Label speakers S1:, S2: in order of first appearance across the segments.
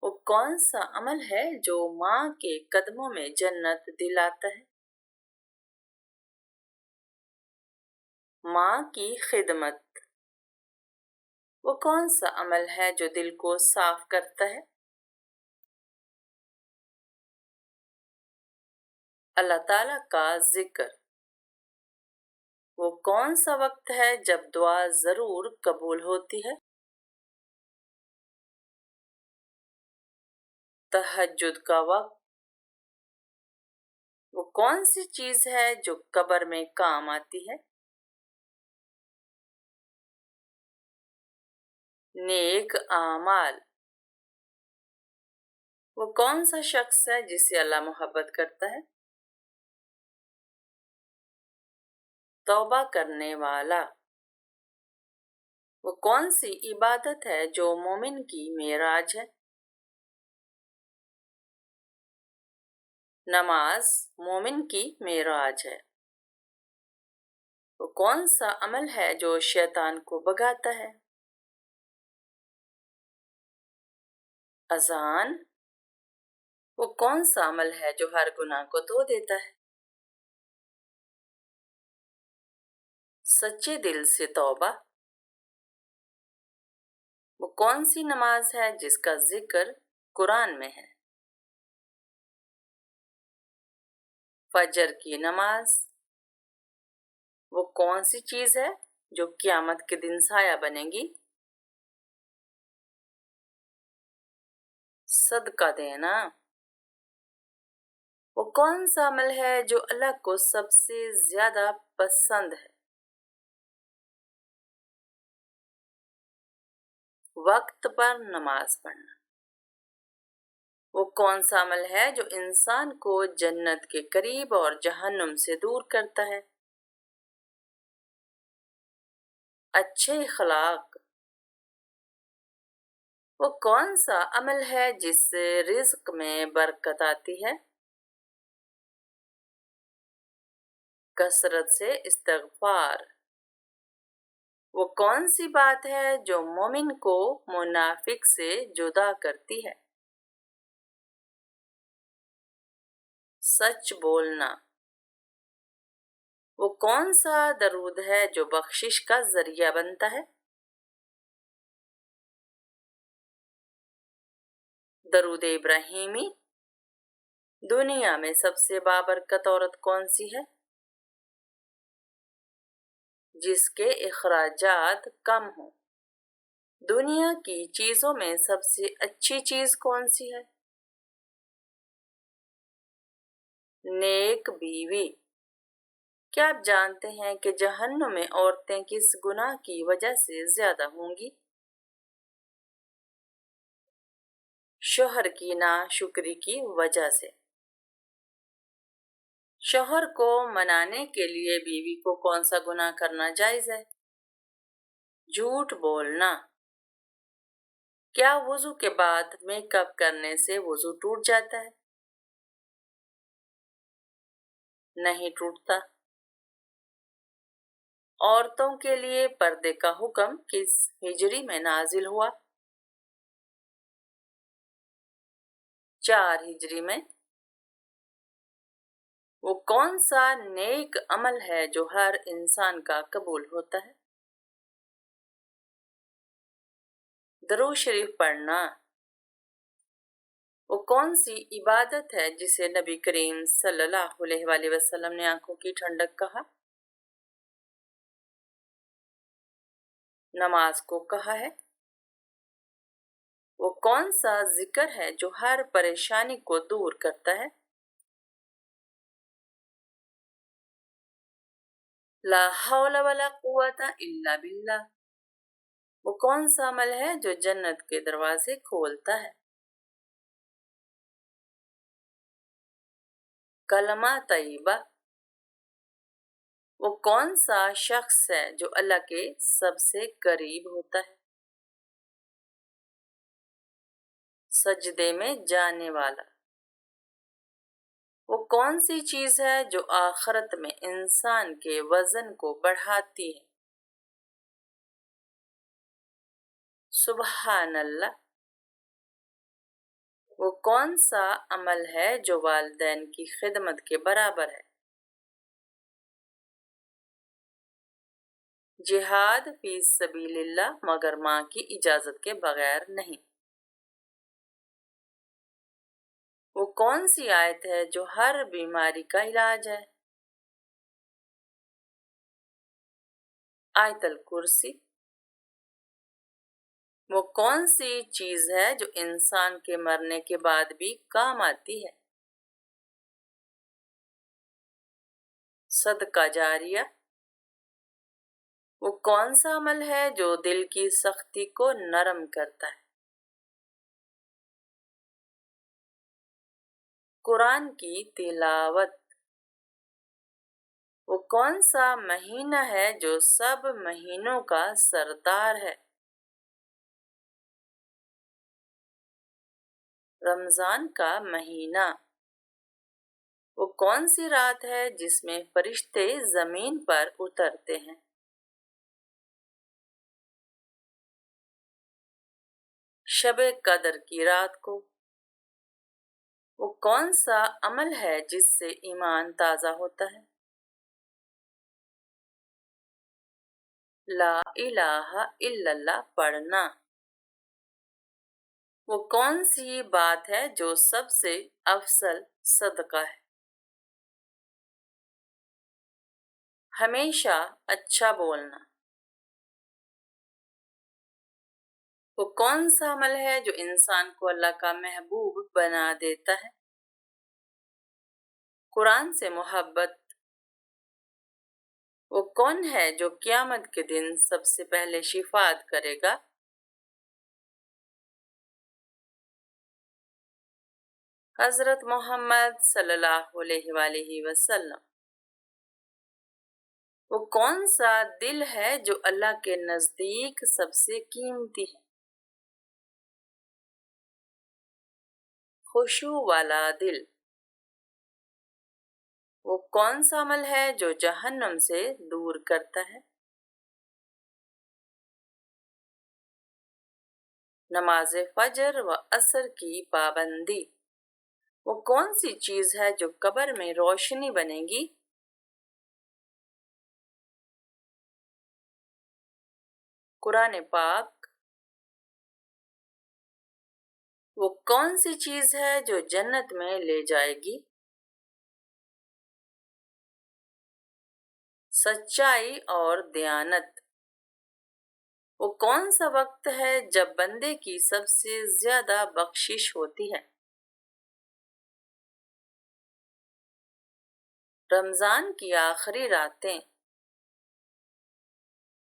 S1: وہ کون سا عمل ہے جو ماں کے قدموں میں جنت دلاتا ہے؟ ماں کی خدمت۔ وہ کون سا عمل ہے جو دل کو صاف کرتا ہے؟ اللہ تعالیٰ کا ذکر۔ وہ کون سا وقت ہے جب دعا ضرور قبول ہوتی ہے؟ تہجد کا وقت۔ وہ کون سی چیز ہے جو قبر میں کام آتی ہے؟ نیک اعمال۔ وہ کون سا شخص ہے جسے اللہ محبت کرتا ہے؟ توبہ کرنے والا۔ وہ کون سی عبادت ہے جو مومن کی معراج ہے؟ نماز مومن کی معراج ہے۔ وہ کون سا عمل ہے جو شیطان کو بھگاتا ہے؟ اذان۔ وہ کون سا عمل ہے جو ہر گناہ کو دھو دیتا ہے؟ سچے دل سے توبہ۔ وہ کون سی نماز ہے جس کا ذکر قرآن میں ہے؟ فجر کی نماز۔ وہ کون سی چیز ہے جو قیامت کے دن سایہ بنے گی؟ صدقہ دینا۔ وہ کون سا عمل ہے جو اللہ کو سب سے زیادہ پسند ہے؟ وقت پر نماز پڑھنا۔ وہ کون سا عمل ہے جو انسان کو جنت کے قریب اور جہنم سے دور کرتا ہے؟ اچھے اخلاق۔ وہ کون سا عمل ہے جس سے رزق میں برکت آتی ہے؟ کثرت سے استغفار۔ وہ کون سی بات ہے جو مومن کو منافق سے جدا کرتی ہے؟ سچ بولنا۔ وہ کون سا درود ہے جو بخشش کا ذریعہ بنتا ہے؟ درود ابراہیمی۔ دنیا میں سب سے بابرکت عورت کون سی ہے؟ جس کے اخراجات کم ہوں۔ دنیا کی چیزوں میں سب سے اچھی چیز کون سی ہے؟ نیک بیوی۔ کیا آپ جانتے ہیں کہ جہنم میں عورتیں کس گناہ کی وجہ سے زیادہ ہوں گی؟ شوہر کی ناشکری کی وجہ سے۔ شوہر کو منانے کے لیے بیوی کو کون سا گناہ کرنا جائز ہے؟ جھوٹ بولنا۔ کیا وضو کے بعد میک اپ کرنے سے وضو ٹوٹ جاتا ہے؟ نہیں ٹوٹتا۔ عورتوں کے لیے پردے کا حکم کس ہجری میں نازل ہوا؟ 4 ہجری میں۔ وہ کون سا نیک عمل ہے جو ہر انسان کا قبول ہوتا ہے؟ درود شریف پڑھنا۔ وہ کون سی عبادت ہے جسے نبی کریم صلی اللہ علیہ وآلہ وسلم نے آنکھوں کی ٹھنڈک کہا؟ نماز کو کہا ہے۔ وہ کون سا ذکر ہے جو ہر پریشانی کو دور کرتا ہے؟ لا حول ولا قوت الا باللہ۔ وہ کون سا عمل ہے جو جنت کے دروازے کھولتا ہے؟ کلمہ طیبہ۔ وہ کون سا شخص ہے جو اللہ کے سب سے قریب ہوتا ہے؟ سجدے میں جانے والا۔ وہ کون سی چیز ہے جو آخرت میں انسان کے وزن کو بڑھاتی ہے؟ سبحان اللہ۔ وہ کون سا عمل ہے جو والدین کی خدمت کے برابر ہے؟ جہاد فی سبیل اللہ مگر ماں کی اجازت کے بغیر نہیں۔ وہ کون سی آیت ہے جو ہر بیماری کا علاج ہے؟ آیت الکرسی۔ وہ کون سی چیز ہے جو انسان کے مرنے کے بعد بھی کام آتی ہے؟ صدقہ جاریہ۔ وہ کون سا عمل ہے جو دل کی سختی کو نرم کرتا ہے؟ قرآن کی تلاوت۔ وہ کون سا مہینہ ہے جو سب مہینوں کا سردار ہے؟ رمضان کا مہینہ۔ وہ کون سی رات ہے جس میں فرشتے زمین پر اترتے ہیں؟ شب قدر کی رات کو۔ وہ کون سا عمل ہے جس سے ایمان تازہ ہوتا ہے؟ لا الہ الا اللہ پڑھنا۔ وہ کون سی بات ہے جو سب سے افضل صدقہ ہے؟ ہمیشہ اچھا بولنا۔ وہ کون سا عمل ہے جو انسان کو اللہ کا محبوب بنا دیتا ہے؟ قرآن سے محبت۔ وہ کون ہے جو قیامت کے دن سب سے پہلے شفاعت کرے گا؟ حضرت محمد صلی اللہ علیہ وآلہ وسلم۔ وہ کون سا دل ہے جو اللہ کے نزدیک سب سے قیمتی ہے؟ خشوع والا دل۔ وہ کون سا عمل ہے جو جہنم سے دور کرتا ہے؟ نماز فجر و عصر کی پابندی۔ وہ کون سی چیز ہے جو قبر میں روشنی بنے گی؟ قرآن پاک۔ وہ کون سی چیز ہے جو جنت میں لے جائے گی؟ سچائی اور دیانت۔ وہ کون سا وقت ہے جب بندے کی سب سے زیادہ بخشش ہوتی ہے؟ رمضان کی آخری راتیں۔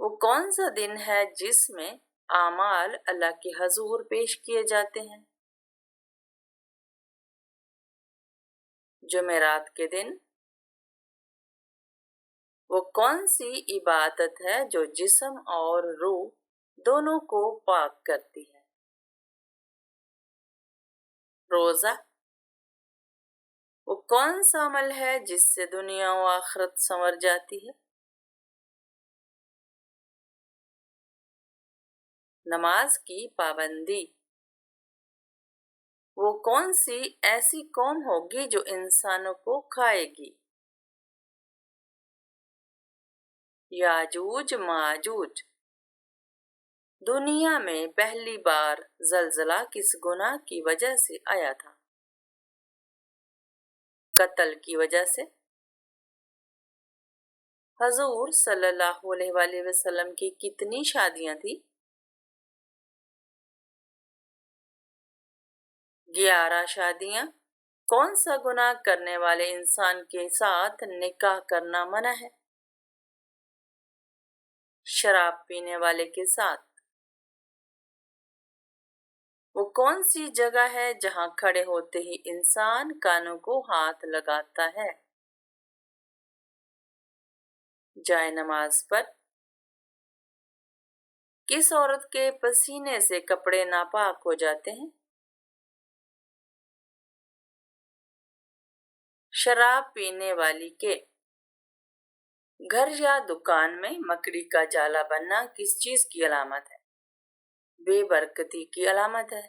S1: وہ کون سا دن ہے جس میں اعمال اللہ کے حضور پیش کیے جاتے ہیں؟ جمعرات کے دن۔ وہ کون سی عبادت ہے جو جسم اور روح دونوں کو پاک کرتی ہے؟ روزہ۔ وہ کون سا عمل ہے جس سے دنیا و آخرت سنور جاتی ہے؟ نماز کی پابندی۔ وہ کون سی ایسی قوم ہوگی جو انسانوں کو کھائے گی؟ یاجوج ماجوج۔ دنیا میں پہلی بار زلزلہ کس گناہ کی وجہ سے آیا تھا؟ قتل کی وجہ سے۔ حضور صلی اللہ علیہ وآلہ وسلم کی کتنی شادیاں تھیں؟ 11 شادیاں۔ کون سا گناہ کرنے والے انسان کے ساتھ نکاح کرنا منع ہے؟ شراب پینے والے کے ساتھ۔ وہ کون سی جگہ ہے جہاں کھڑے ہوتے ہی انسان کانوں کو ہاتھ لگاتا ہے؟ جائے نماز پر۔ کس عورت کے پسینے سے کپڑے ناپاک ہو جاتے ہیں؟ شراب پینے والی کے۔ گھر یا دکان میں مکڑی کا جالا بننا کس چیز کی علامت ہے؟ بے برکتی کی علامت ہے۔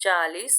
S1: 40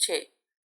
S1: 6,